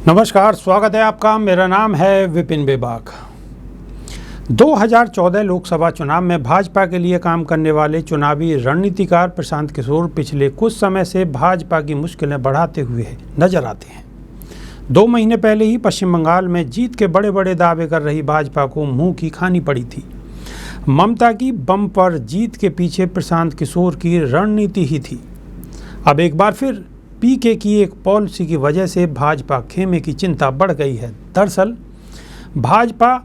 नमस्कार, स्वागत है आपका। मेरा नाम है विपिन बेबाक। 2014 लोकसभा चुनाव में भाजपा के लिए काम करने वाले चुनावी रणनीतिकार प्रशांत किशोर पिछले कुछ समय से भाजपा की मुश्किलें बढ़ाते हुए नजर आते हैं। 2 महीने पहले ही पश्चिम बंगाल में जीत के बड़े बड़े दावे कर रही भाजपा को मुंह की खानी पड़ी थी। ममता की बम पर जीत के पीछे प्रशांत किशोर की रणनीति ही थी। अब एक बार फिर पीके की एक पॉलिसी की वजह से भाजपा खेमे की चिंता बढ़ गई है। दरअसल भाजपा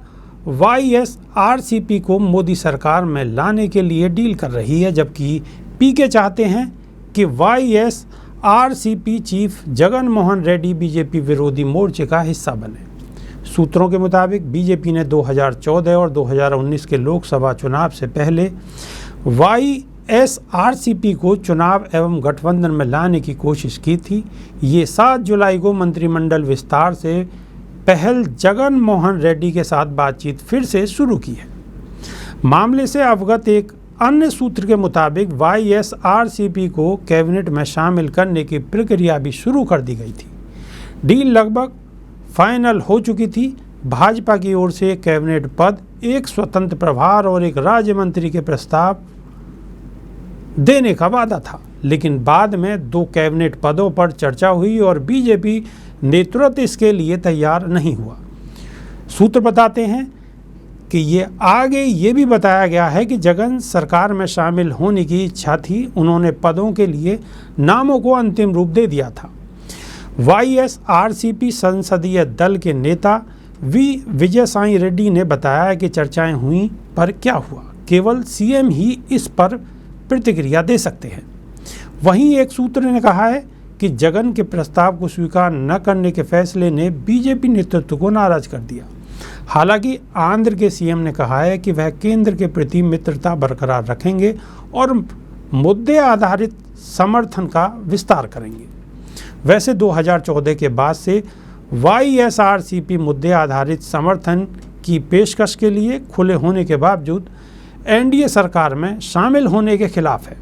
YSRCP को मोदी सरकार में लाने के लिए डील कर रही है, जबकि पीके चाहते हैं कि YSRCP chief Jagan Mohan Reddy BJP विरोधी मोर्चे का हिस्सा बने। सूत्रों के मुताबिक बीजेपी ने 2014 और 2019 के लोकसभा चुनाव से पहले YSRCP को चुनाव एवं गठबंधन में लाने की कोशिश की थी। ये 7 जुलाई को मंत्रिमंडल विस्तार से पहल जगन मोहन रेड्डी के साथ बातचीत फिर से शुरू की है। मामले से अवगत एक अन्य सूत्र के मुताबिक YSRCP को कैबिनेट में शामिल करने की प्रक्रिया भी शुरू कर दी गई थी। डील लगभग फाइनल हो चुकी थी। भाजपा की ओर से कैबिनेट पद, एक स्वतंत्र प्रभार और एक राज्य मंत्री के प्रस्ताव देने का वादा था, लेकिन बाद में 2 कैबिनेट पदों पर चर्चा हुई और बीजेपी नेतृत्व इसके लिए तैयार नहीं हुआ। सूत्र बताते हैं कि ये भी बताया गया है कि जगन सरकार में शामिल होने की इच्छा थी। उन्होंने पदों के लिए नामों को अंतिम रूप दे दिया था। YSRCP संसदीय दल के नेता विजय साई रेड्डी ने बताया कि चर्चाएं हुई, पर क्या हुआ, केवल सीएम ही इस पर प्रतिक्रिया दे सकते हैं। वहीं एक सूत्र ने कहा है कि जगन के प्रस्ताव को स्वीकार न करने के फैसले ने बीजेपी नेतृत्व को नाराज कर दिया। हालांकि आंध्र के सीएम ने कहा है कि वह केंद्र के प्रति मित्रता बरकरार रखेंगे और मुद्दे आधारित समर्थन का विस्तार करेंगे। वैसे 2014 के बाद से YSRCP मुद्दे आधारित समर्थन की पेशकश के लिए खुले होने के बावजूद एनडीए सरकार में शामिल होने के खिलाफ है।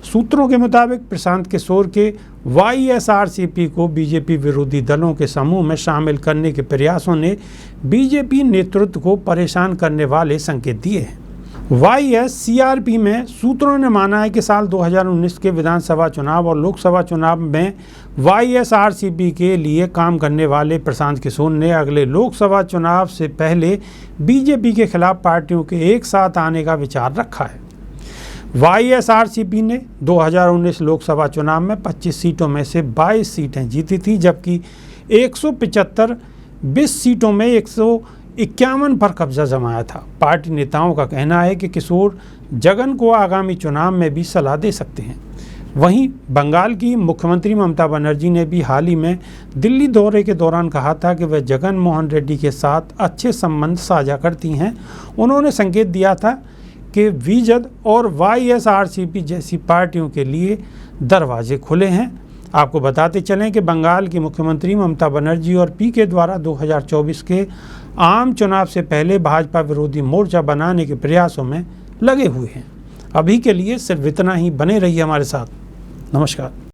सूत्रों के मुताबिक प्रशांत किशोर के YSRCP को बीजेपी विरोधी दलों के समूह में शामिल करने के प्रयासों ने बीजेपी नेतृत्व को परेशान करने वाले संकेत दिए हैं। YSCRP में सूत्रों ने माना है कि साल 2019 के विधानसभा चुनाव और लोकसभा चुनाव में YSRCP के लिए काम करने वाले प्रशांत किशोर ने अगले लोकसभा चुनाव से पहले बीजेपी के खिलाफ पार्टियों के एक साथ आने का विचार रखा है। YSRCP ने 2019 लोकसभा चुनाव में 25 सीटों में से 22 सीटें जीती थी, जबकि 175 सीटों में 151 पर कब्जा जमाया था। पार्टी नेताओं का कहना है कि किशोर जगन को आगामी चुनाव में भी सलाह दे सकते हैं। वहीं बंगाल की मुख्यमंत्री ममता बनर्जी ने भी हाल ही में दिल्ली दौरे के दौरान कहा था कि वह जगन मोहन रेड्डी के साथ अच्छे संबंध साझा करती हैं। उन्होंने संकेत दिया था कि विजद और YSRCP जैसी पार्टियों के लिए दरवाजे खुले हैं। आपको बताते चलें कि बंगाल की मुख्यमंत्री ममता बनर्जी और पीके द्वारा 2024 के आम चुनाव से पहले भाजपा विरोधी मोर्चा बनाने के प्रयासों में लगे हुए हैं। अभी के लिए सिर्फ इतना ही। बने रहिए हमारे साथ। नमस्कार।